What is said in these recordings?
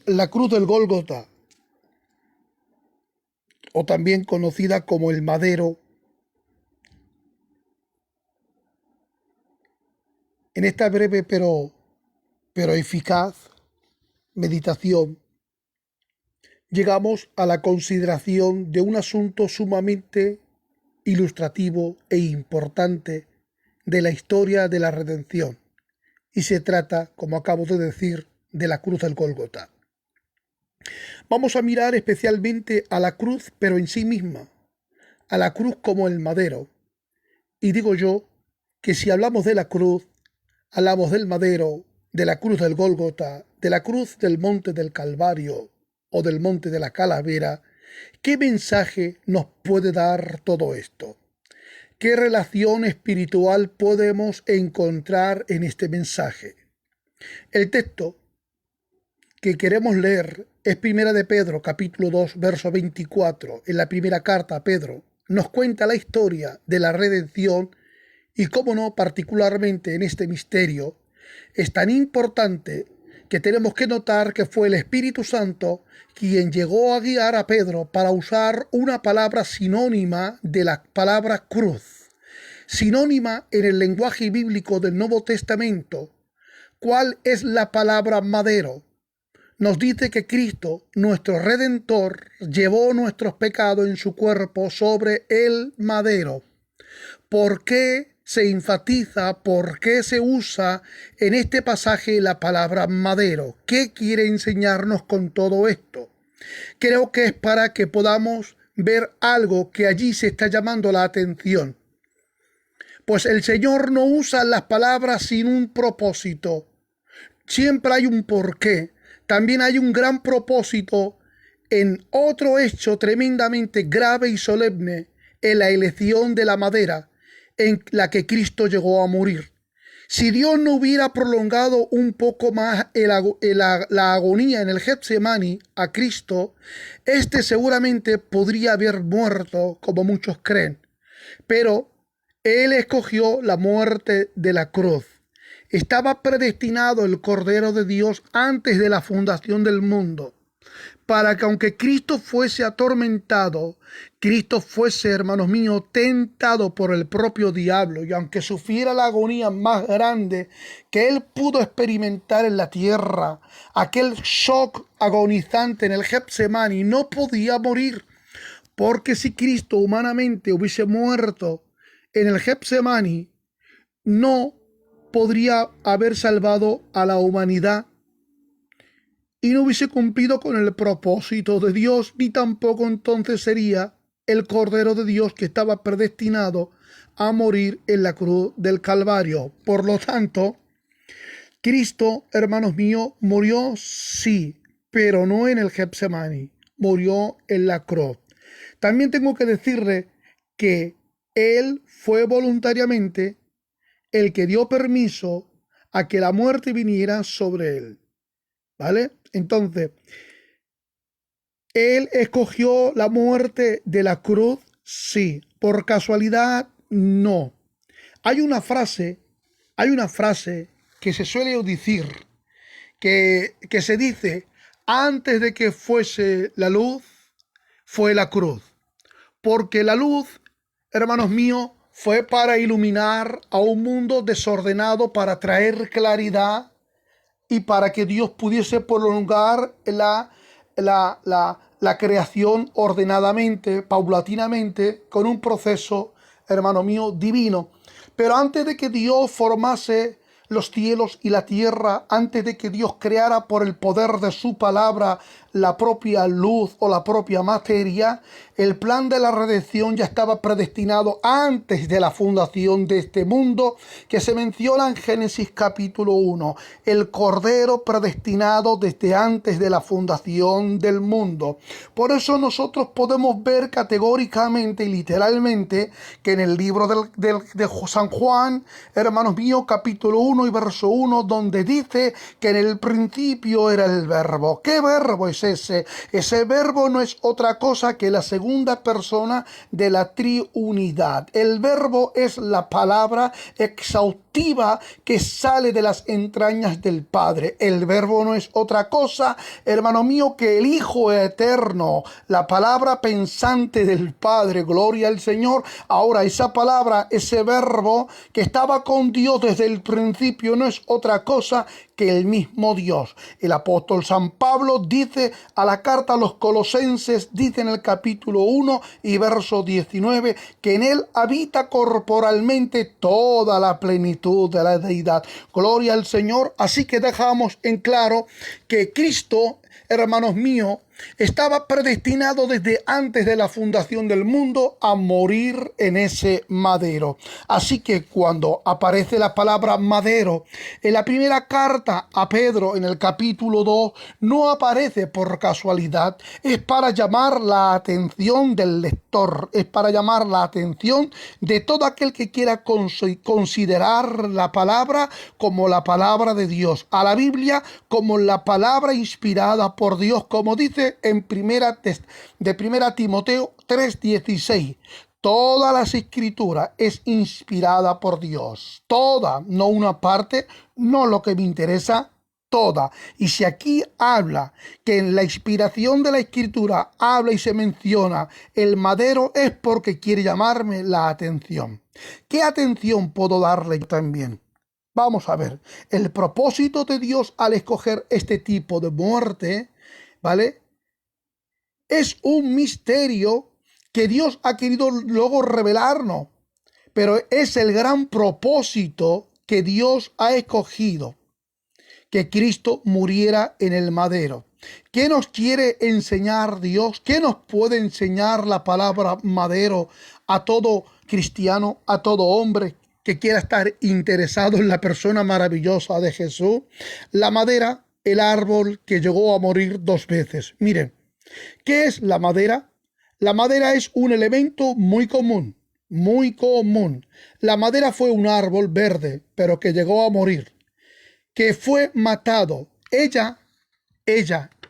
La cruz del Gólgota, o también conocida como el Madero. En esta breve pero eficaz meditación, llegamos a la consideración de un asunto sumamente ilustrativo e importante de la historia de la redención, y se trata, como acabo de decir, de la cruz del Gólgota. Vamos a mirar especialmente a la cruz, pero en sí misma, a la cruz como el madero. Y digo yo que si hablamos de la cruz, hablamos del madero, de la cruz del Gólgota, de la cruz del monte del Calvario o del monte de la Calavera. ¿Qué mensaje nos puede dar todo esto? ¿Qué relación espiritual podemos encontrar en este mensaje? El texto que queremos leer es Primera de Pedro, capítulo 2, verso 24. En la primera carta a Pedro nos cuenta la historia de la redención y, cómo no, particularmente en este misterio, es tan importante que tenemos que notar que fue el Espíritu Santo quien llegó a guiar a Pedro para usar una palabra sinónima de la palabra cruz, sinónima en el lenguaje bíblico del Nuevo Testamento. ¿Cuál es la palabra madero? Nos dice que Cristo, nuestro Redentor, llevó nuestros pecados en su cuerpo sobre el madero. ¿Por qué se enfatiza, por qué se usa en este pasaje la palabra madero? ¿Qué quiere enseñarnos con todo esto? Creo que es para que podamos ver algo que allí se está llamando la atención. Pues el Señor no usa las palabras sin un propósito. Siempre hay un porqué. También hay un gran propósito en otro hecho tremendamente grave y solemne, en la elección de la madera en la que Cristo llegó a morir. Si Dios no hubiera prolongado un poco más la agonía en el Getsemaní a Cristo, este seguramente podría haber muerto, como muchos creen. Pero Él escogió la muerte de la cruz. Estaba predestinado el Cordero de Dios antes de la fundación del mundo, para que aunque Cristo fuese atormentado, Cristo fuese, hermanos míos, tentado por el propio diablo, y aunque sufriera la agonía más grande que él pudo experimentar en la tierra, aquel shock agonizante en el Getsemaní, no podía morir, porque si Cristo humanamente hubiese muerto en el Getsemaní, no podría haber salvado a la humanidad y no hubiese cumplido con el propósito de Dios, ni tampoco entonces sería el Cordero de Dios que estaba predestinado a morir en la cruz del Calvario. Por lo tanto, Cristo, hermanos míos, murió sí, pero no en el Getsemaní, murió en la cruz. También tengo que decirle que Él fue voluntariamente el que dio permiso a que la muerte viniera sobre Él. ¿Vale? Entonces, ¿Él escogió la muerte de la cruz? Sí. ¿Por casualidad? No. Hay una frase que se suele decir, que se dice, antes de que fuese la luz, fue la cruz. Porque la luz, hermanos míos, fue para iluminar a un mundo desordenado, para traer claridad y para que Dios pudiese prolongar la creación ordenadamente, paulatinamente, con un proceso, hermano mío, divino. Pero antes de que Dios formase los cielos y la tierra, antes de que Dios creara por el poder de su palabra la propia luz o la propia materia, el plan de la redención ya estaba predestinado antes de la fundación de este mundo, que se menciona en Génesis capítulo 1, el Cordero predestinado desde antes de la fundación del mundo. Por eso nosotros podemos ver categóricamente y literalmente que en el libro de San Juan, hermanos míos, capítulo 1 y verso 1, donde dice que en el principio era el verbo. ¿Qué verbo es ese? Ese verbo no es otra cosa que la segunda persona de la triunidad. El verbo es la palabra exhaustiva activa que sale de las entrañas del Padre. El Verbo no es otra cosa, hermano mío, que el Hijo eterno, la palabra pensante del Padre. Gloria al Señor. Ahora, esa palabra, ese Verbo que estaba con Dios desde el principio, no es otra cosa que el mismo Dios. El apóstol San Pablo dice a la carta a los Colosenses, dice en el capítulo 1 y verso 19, que en él habita corporalmente toda la plenitud de la deidad. Gloria al Señor. Así que dejamos en claro que Cristo, hermanos míos, estaba predestinado desde antes de la fundación del mundo a morir en ese madero. Así que cuando aparece la palabra madero en la primera carta a Pedro en el capítulo 2, no aparece por casualidad, es para llamar la atención del lector, es para llamar la atención de todo aquel que quiera considerar la palabra como la palabra de Dios, a la Biblia como la palabra inspirada por Dios, como dice en primera Timoteo 3:16. Todas las escrituras es inspirada por Dios. Toda, no una parte, no lo que me interesa, toda. Y si aquí habla que en la inspiración de la escritura habla y se menciona el madero, es porque quiere llamarme la atención. ¿Qué atención puedo darle yo también? Vamos a ver, el propósito de Dios al escoger este tipo de muerte, ¿vale? Es un misterio que Dios ha querido luego revelarnos, pero es el gran propósito que Dios ha escogido, que Cristo muriera en el madero. ¿Qué nos quiere enseñar Dios? ¿Qué nos puede enseñar la palabra madero a todo cristiano, a todo hombre que quiera estar interesado en la persona maravillosa de Jesús? La madera, el árbol que llegó a morir 2 veces. Miren, ¿qué es la madera? La madera es un elemento muy común, muy común. La madera fue un árbol verde, pero que llegó a morir, que fue matado. Ella,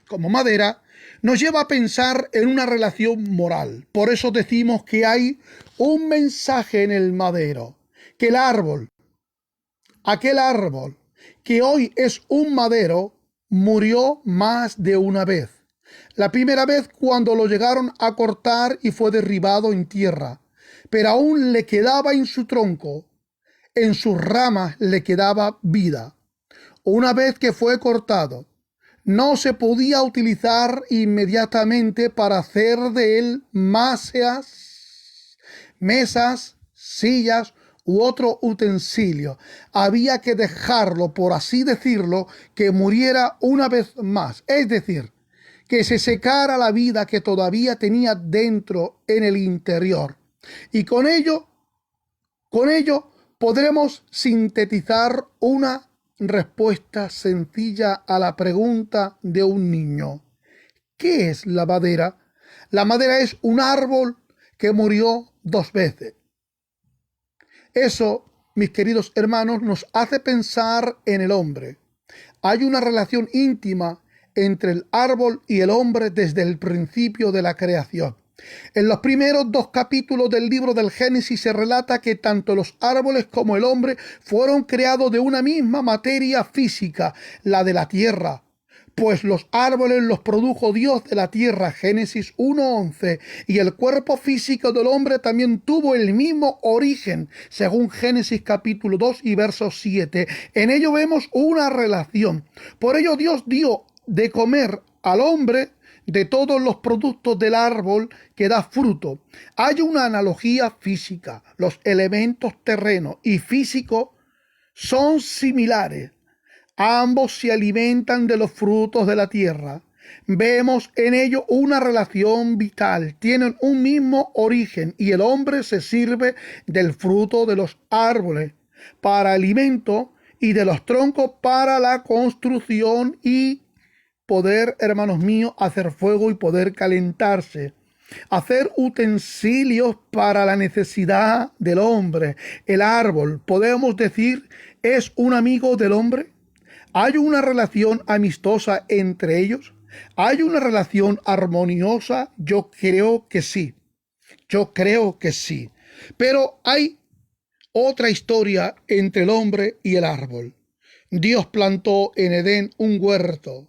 como madera, nos lleva a pensar en una relación moral. Por eso decimos que hay un mensaje en el madero, que el árbol, aquel árbol que hoy es un madero, murió más de una vez. La primera vez cuando lo llegaron a cortar y fue derribado en tierra, pero aún le quedaba en su tronco, en sus ramas le quedaba vida. Una vez que fue cortado, no se podía utilizar inmediatamente para hacer de él mesas, sillas u otro utensilio. Había que dejarlo, por así decirlo, que muriera una vez más. Es decir, que se secara la vida que todavía tenía dentro en el interior. Y con ello podremos sintetizar una respuesta sencilla a la pregunta de un niño. ¿Qué es la madera? La madera es un árbol que murió 2 veces. Eso, mis queridos hermanos, nos hace pensar en el hombre. Hay una relación íntima entre el árbol y el hombre desde el principio de la creación. En los primeros 2 capítulos del libro del Génesis se relata que tanto los árboles como el hombre fueron creados de una misma materia física, la de la tierra. Pues los árboles los produjo Dios de la tierra, Génesis 1:11, y el cuerpo físico del hombre también tuvo el mismo origen, según Génesis capítulo 2 y verso 7. En ello vemos una relación. Por ello Dios dio de comer al hombre de todos los productos del árbol que da fruto. Hay una analogía física. Los elementos terrenos y físicos son similares. Ambos se alimentan de los frutos de la tierra. Vemos en ello una relación vital. Tienen un mismo origen y el hombre se sirve del fruto de los árboles para alimento y de los troncos para la construcción y poder, hermanos míos, hacer fuego y poder calentarse. Hacer utensilios para la necesidad del hombre. El árbol, podemos decir, es un amigo del hombre. ¿Hay una relación amistosa entre ellos? ¿Hay una relación armoniosa? Yo creo que sí. Pero hay otra historia entre el hombre y el árbol. Dios plantó en Edén un huerto,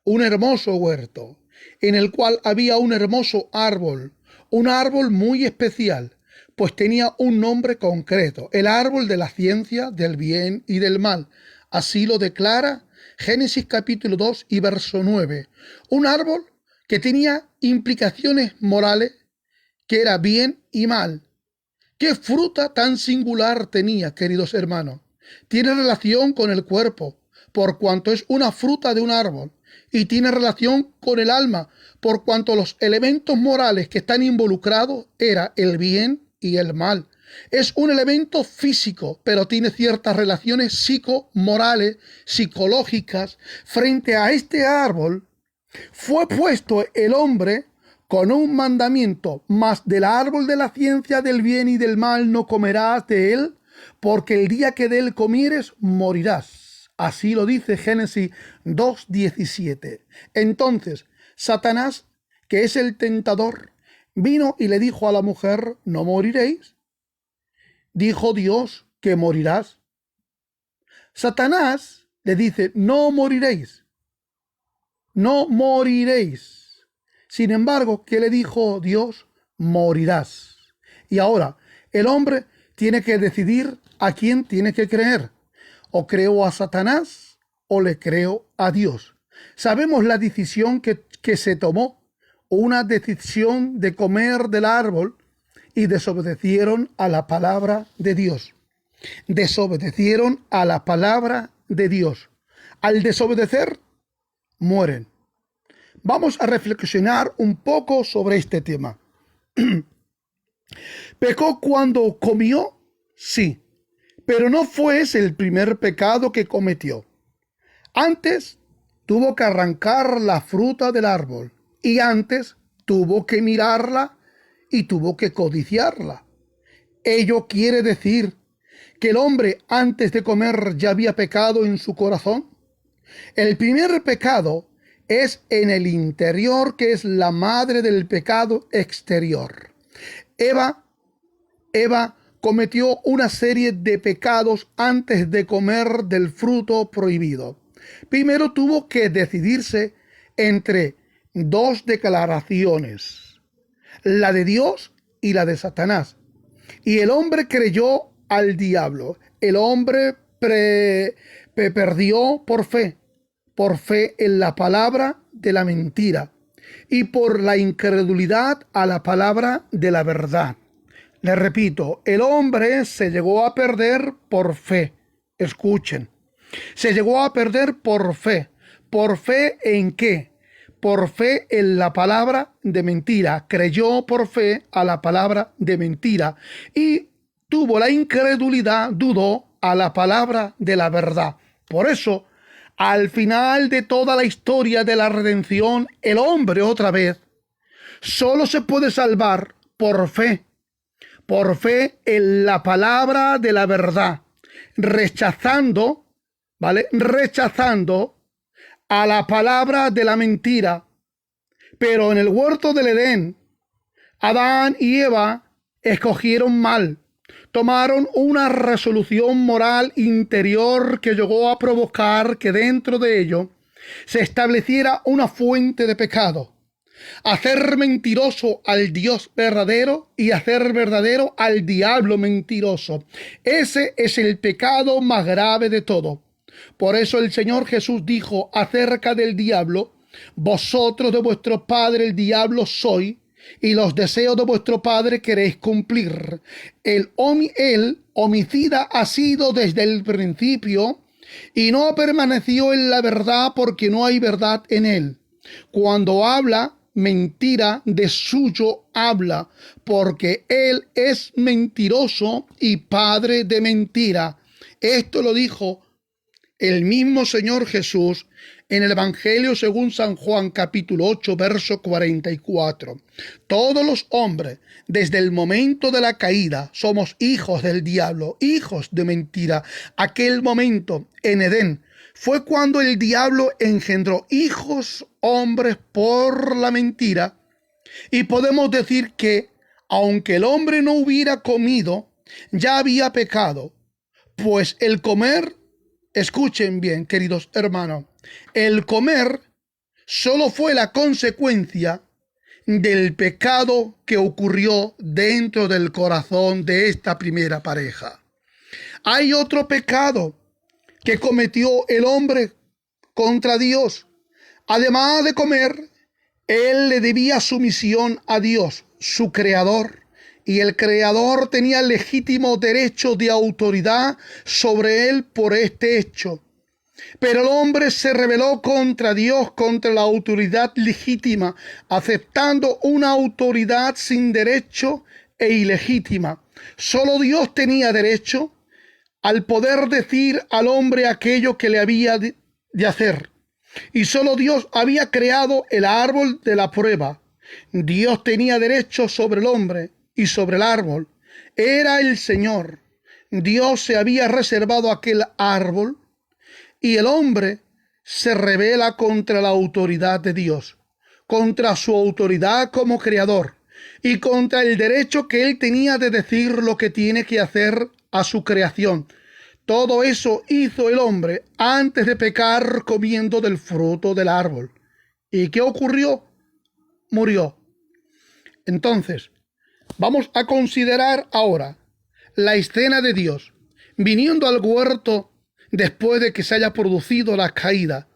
un hermoso huerto, en el cual había un hermoso árbol, un árbol muy especial, pues tenía un nombre concreto, el árbol de la ciencia del bien y del mal. Así lo declara Génesis capítulo 2 y verso 9. Un árbol que tenía implicaciones morales, que era bien y mal. ¿Qué fruta tan singular tenía, queridos hermanos? Tiene relación con el cuerpo, por cuanto es una fruta de un árbol, y tiene relación con el alma, por cuanto los elementos morales que están involucrados era el bien y el mal. Es un elemento físico, pero tiene ciertas relaciones psicomorales, psicológicas. Frente a este árbol fue puesto el hombre con un mandamiento: mas del árbol de la ciencia del bien y del mal no comerás de él, porque el día que de él comieres morirás. Así lo dice Génesis 2:17. Entonces Satanás, que es el tentador, vino y le dijo a la mujer: no moriréis. Dijo Dios que morirás. Satanás le dice: no moriréis. No moriréis. Sin embargo, ¿qué le dijo Dios? Morirás. Y ahora, el hombre tiene que decidir a quién tiene que creer. O creo a Satanás o le creo a Dios. Sabemos la decisión que se tomó. Una decisión de comer del árbol, y desobedecieron a la palabra de Dios. Desobedecieron a la palabra de Dios. Al desobedecer, mueren. Vamos a reflexionar un poco sobre este tema. ¿Pecó cuando comió? Sí, pero no fue ese el primer pecado que cometió. Antes tuvo que arrancar la fruta del árbol, y antes tuvo que mirarla y tuvo que codiciarla. Ello quiere decir que el hombre antes de comer ya había pecado en su corazón. El primer pecado es en el interior, que es la madre del pecado exterior. Eva cometió una serie de pecados antes de comer del fruto prohibido. Primero tuvo que decidirse entre dos declaraciones: la de Dios y la de Satanás. Y el hombre creyó al diablo. El hombre perdió por fe en la palabra de la mentira y por la incredulidad a la palabra de la verdad. Le repito, el hombre se llegó a perder por fe. Escuchen, se llegó a perder por fe. ¿Por fe en qué? Por fe en la palabra de mentira. Creyó por fe a la palabra de mentira y tuvo la incredulidad, dudó a la palabra de la verdad. Por eso, al final de toda la historia de la redención, el hombre otra vez solo se puede salvar por fe en la palabra de la verdad, rechazando a la palabra de la mentira. Pero en el huerto del Edén, Adán y Eva escogieron mal, tomaron una resolución moral interior que llegó a provocar que dentro de ello se estableciera una fuente de pecado: hacer mentiroso al Dios verdadero y hacer verdadero al diablo mentiroso. Ese es el pecado más grave de todo. Por eso el Señor Jesús dijo acerca del diablo: vosotros de vuestro padre el diablo sois, y los deseos de vuestro padre queréis cumplir. El homicida ha sido desde el principio, y no permaneció en la verdad, porque no hay verdad en él. Cuando habla mentira, de suyo habla, porque él es mentiroso y padre de mentira. Esto lo dijo el mismo Señor Jesús en el Evangelio según San Juan, capítulo 8, verso 44. Todos los hombres, desde el momento de la caída, somos hijos del diablo, hijos de mentira. Aquel momento en Edén fue cuando el diablo engendró hijos hombres por la mentira. Y podemos decir que, aunque el hombre no hubiera comido ya había pecado, pues el comer, escuchen bien, queridos hermanos, el comer solo fue la consecuencia del pecado que ocurrió dentro del corazón de esta primera pareja. Hay otro pecado que cometió el hombre contra Dios. Además de comer, él le debía sumisión a Dios, su creador, y el creador tenía legítimo derecho de autoridad sobre él por este hecho. Pero el hombre se rebeló contra Dios, contra la autoridad legítima, aceptando una autoridad sin derecho e ilegítima. Solo Dios tenía derecho al poder decir al hombre aquello que le había de hacer. Y solo Dios había creado el árbol de la prueba. Dios tenía derecho sobre el hombre y sobre el árbol. Era el Señor. Dios se había reservado aquel árbol y el hombre se rebela contra la autoridad de Dios, contra su autoridad como creador y contra el derecho que él tenía de decir lo que tiene que hacer a su creación. Todo eso hizo el hombre antes de pecar comiendo del fruto del árbol. ¿Y qué ocurrió? Murió. Entonces, vamos a considerar ahora la escena de Dios viniendo al huerto después de que se haya producido la caída.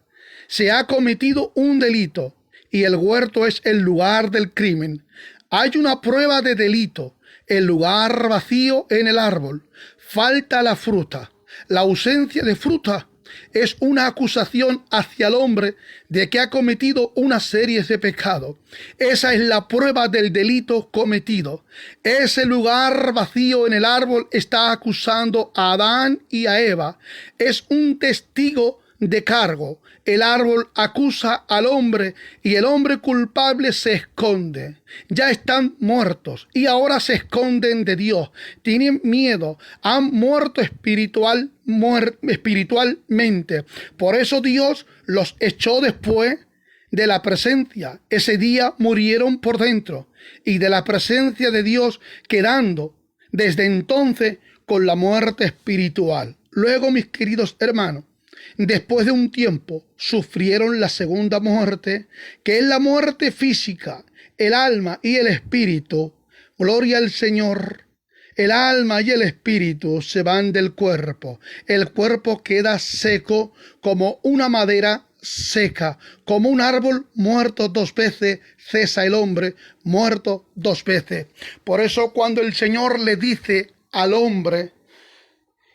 Se ha cometido un delito y el huerto es el lugar del crimen. Hay una prueba de delito, el lugar vacío en el árbol. Falta la fruta. La ausencia de fruta es una acusación hacia el hombre de que ha cometido una serie de pecados. Esa es la prueba del delito cometido. Ese lugar vacío en el árbol está acusando a Adán y a Eva. Es un testigo de cargo. El árbol acusa al hombre y el hombre culpable se esconde. Ya están muertos y ahora se esconden de Dios. Tienen miedo. Han muerto espiritualmente. Por eso Dios los echó después de la presencia. Ese día murieron por dentro y de la presencia de Dios, quedando desde entonces con la muerte espiritual. Luego, mis queridos hermanos, después de un tiempo sufrieron la segunda muerte, que es la muerte física. El alma y el espíritu, gloria al Señor, el alma y el espíritu se van del cuerpo. El cuerpo queda seco como una madera seca, como un árbol muerto 2 veces, cesa el hombre muerto 2 veces. Por eso cuando el Señor le dice al hombre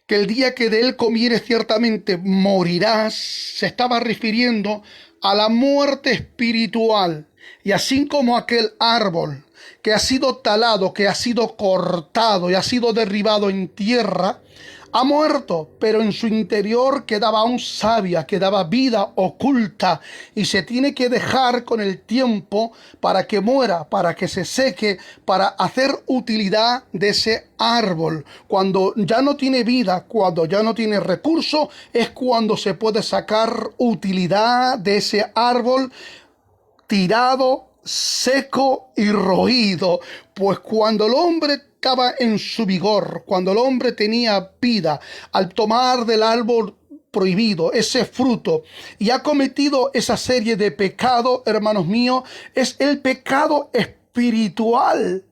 que el día que de él comieres ciertamente morirás, se estaba refiriendo a la muerte espiritual. Y así como aquel árbol que ha sido talado, que ha sido cortado y ha sido derribado en tierra, ha muerto, pero en su interior quedaba aún savia, quedaba vida oculta y se tiene que dejar con el tiempo para que muera, para que se seque, para hacer utilidad de ese árbol. Cuando ya no tiene vida, cuando ya no tiene recurso, es cuando se puede sacar utilidad de ese árbol tirado, seco y roído. Pues cuando el hombre estaba en su vigor, cuando el hombre tenía vida, al tomar del árbol prohibido ese fruto y ha cometido esa serie de pecados, hermanos míos, es el pecado espiritual.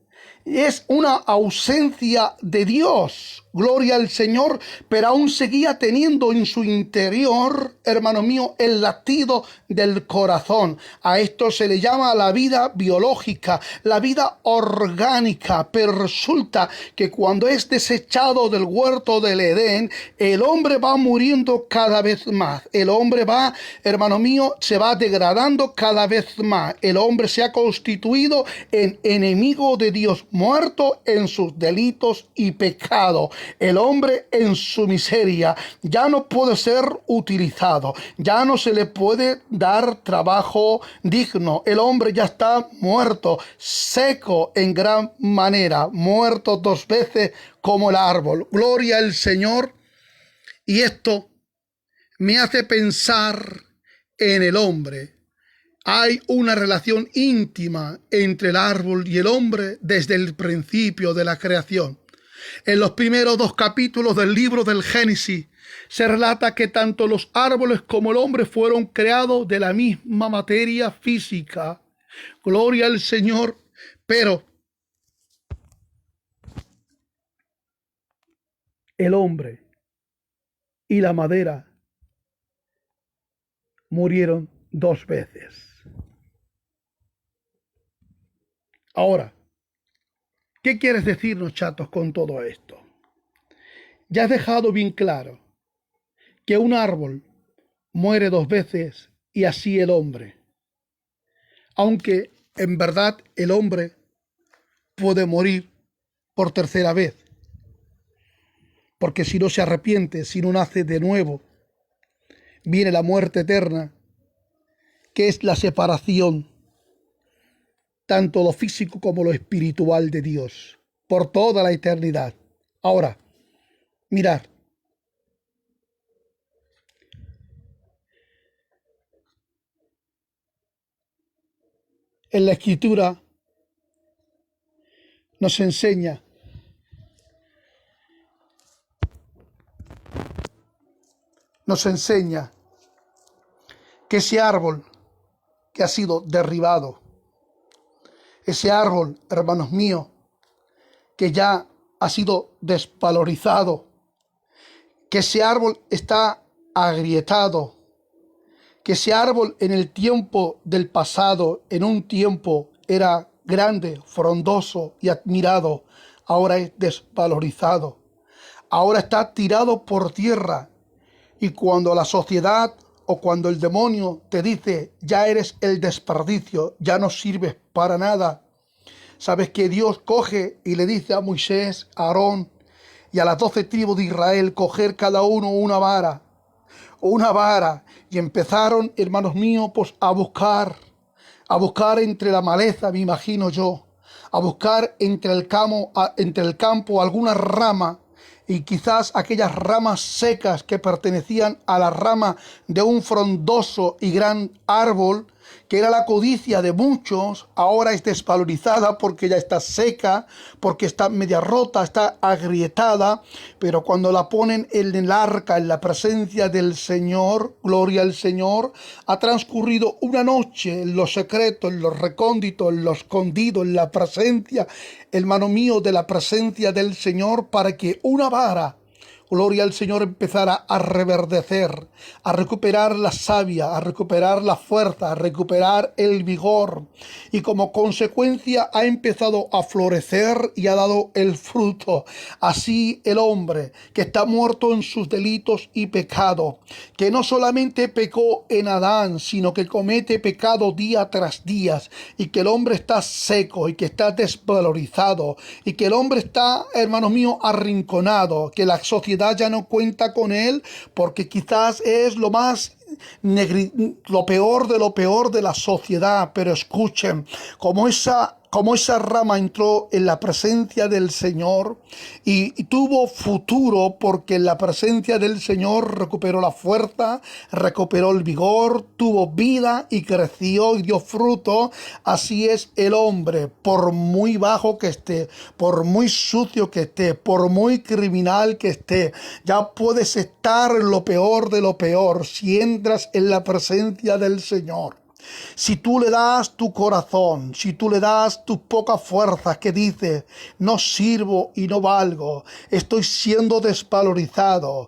Es una ausencia de Dios, gloria al Señor, pero aún seguía teniendo en su interior, hermano mío, el latido del corazón. A esto se le llama la vida biológica, la vida orgánica, pero resulta que cuando es desechado del huerto del Edén, el hombre va muriendo cada vez más. El hombre va, hermano mío, se va degradando cada vez más. El hombre se ha constituido en enemigo de Dios, muerto en sus delitos y pecados. El hombre en su miseria ya no puede ser utilizado, ya no se le puede dar trabajo digno. El hombre ya está muerto, seco en gran manera, muerto 2 veces como el árbol. Gloria al Señor. Y esto me hace pensar en el hombre. Hay una relación íntima entre el árbol y el hombre desde el principio de la creación. En los primeros 2 capítulos del libro del Génesis se relata que tanto los árboles como el hombre fueron creados de la misma materia física. Gloria al Señor. Pero el hombre y la madera murieron 2 veces. Ahora, ¿qué quieres decirnos, chatos, con todo esto? Ya has dejado bien claro que un árbol muere 2 veces y así el hombre. Aunque en verdad el hombre puede morir por 3.ª vez. Porque si no se arrepiente, si no nace de nuevo, viene la muerte eterna, que es la separación, tanto lo físico como lo espiritual de Dios, por toda la eternidad. Ahora, mirad. En la Escritura nos enseña que ese árbol que ha sido derribado, ese árbol, hermanos míos, que ya ha sido desvalorizado, que ese árbol está agrietado, que ese árbol en el tiempo del pasado, en un tiempo era grande, frondoso y admirado, ahora es desvalorizado, ahora está tirado por tierra. Y cuando la sociedad o cuando el demonio te dice, ya eres el desperdicio, ya no sirves para nada, sabes que Dios coge y le dice a Moisés, a Aarón y a las 12 tribus de Israel, coger cada uno una vara, y empezaron, hermanos míos, pues a buscar entre la maleza, me imagino yo, a buscar entre el campo alguna rama, y quizás aquellas ramas secas que pertenecían a la rama de un frondoso y gran árbol, que era la codicia de muchos, ahora es desvalorizada porque ya está seca, porque está media rota, está agrietada, pero cuando la ponen en el arca, en la presencia del Señor, gloria al Señor, ha transcurrido una noche en lo secreto, en lo recóndito, en lo escondido, en la presencia, hermano mío, de la presencia del Señor, para que una vara, gloria al Señor, empezara a reverdecer, a recuperar la savia, a recuperar la fuerza, a recuperar el vigor. Y como consecuencia ha empezado a florecer y ha dado el fruto. Así el hombre que está muerto en sus delitos y pecados, que no solamente pecó en Adán, sino que comete pecado día tras día, y que el hombre está seco y que está desvalorizado, y que el hombre está, hermanos míos, arrinconado, que la sociedad ya no cuenta con él, porque quizás es lo peor de la sociedad. Pero escuchen, como esa rama entró en la presencia del Señor y tuvo futuro, porque en la presencia del Señor recuperó la fuerza, recuperó el vigor, tuvo vida y creció y dio fruto. Así es el hombre, por muy bajo que esté, por muy sucio que esté, por muy criminal que esté, ya puedes estar en lo peor de lo peor si entras en la presencia del Señor. Si tú le das tu corazón, si tú le das tus pocas fuerzas, que dices, no sirvo y no valgo, estoy siendo desvalorizado,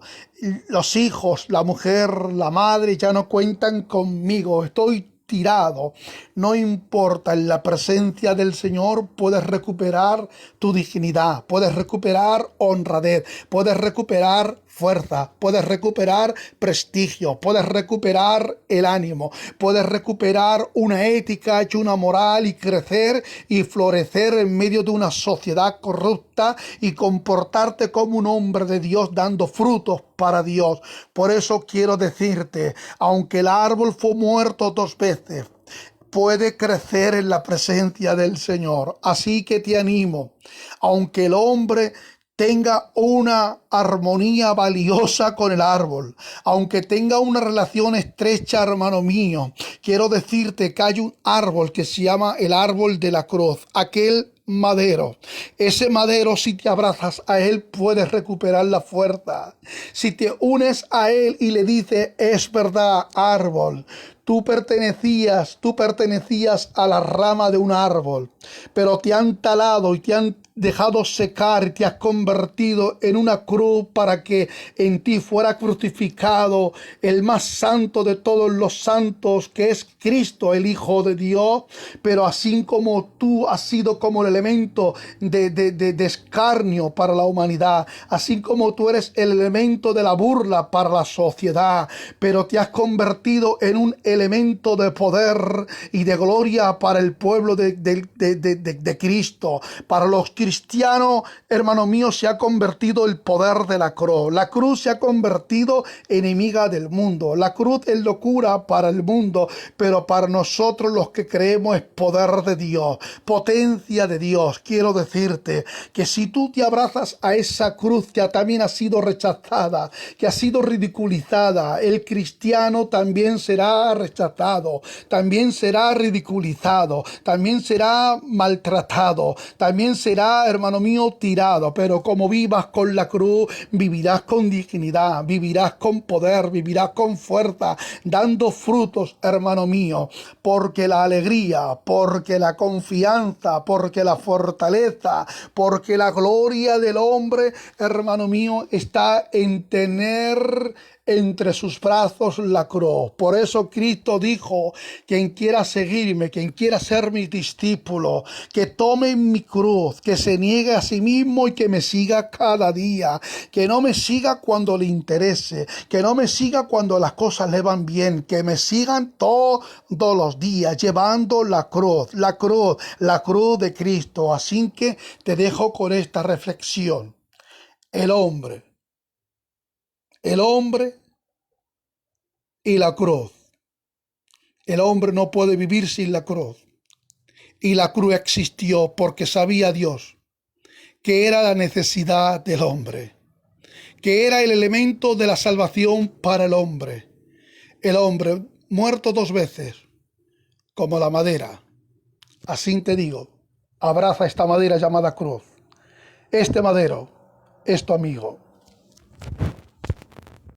los hijos, la mujer, la madre ya no cuentan conmigo, estoy tirado, no importa, en la presencia del Señor puedes recuperar tu dignidad, puedes recuperar honradez, puedes recuperar fuerza, puedes recuperar prestigio, puedes recuperar el ánimo, puedes recuperar una ética y una moral, y crecer y florecer en medio de una sociedad corrupta y comportarte como un hombre de Dios, dando frutos para Dios. Por eso quiero decirte, aunque el árbol fue muerto 2 veces, puede crecer en la presencia del Señor. Así que te animo, aunque el hombre tenga una armonía valiosa con el árbol, aunque tenga una relación estrecha, hermano mío, quiero decirte que hay un árbol que se llama el árbol de la cruz, aquel madero. Ese madero, si te abrazas a él, puedes recuperar la fuerza. Si te unes a él y le dices, es verdad, árbol, tú pertenecías a la rama de un árbol, pero te han talado y te han dejado secar y te has convertido en una cruz para que en ti fuera crucificado el más santo de todos los santos, que es Cristo, el Hijo de Dios. Pero así como tú has sido como el elemento de escarnio para la humanidad, así como tú eres el elemento de la burla para la sociedad, pero te has convertido en un elemento de poder y de gloria para el pueblo de Cristo. Para los cristianos, hermano mío, se ha convertido el poder de la cruz. La cruz se ha convertido enemiga del mundo. La cruz es locura para el mundo, pero para nosotros los que creemos es poder de Dios, potencia de Dios. Quiero decirte que si tú te abrazas a esa cruz que también ha sido rechazada, que ha sido ridiculizada, el cristiano también será rechazado, también será ridiculizado, también será maltratado, también será, hermano mío, tirado. Pero como vivas con la cruz, vivirás con dignidad, vivirás con poder, vivirás con fuerza, dando frutos, hermano mío, porque la alegría, porque la confianza, porque la fortaleza, porque la gloria del hombre, hermano mío, está en tener entre sus brazos la cruz. Por eso Cristo dijo, quien quiera seguirme, quien quiera ser mi discípulo, que tome mi cruz, que se niegue a sí mismo y que me siga cada día, que no me siga cuando le interese, que no me siga cuando las cosas le van bien, que me sigan todos los días llevando la cruz, la cruz, la cruz de Cristo. Así que te dejo con esta reflexión. El hombre y la cruz. El hombre no puede vivir sin la cruz. Y la cruz existió porque sabía Dios que era la necesidad del hombre, que era el elemento de la salvación para el hombre. El hombre muerto 2 veces, como la madera. Así te digo, abraza esta madera llamada cruz. Este madero es tu amigo.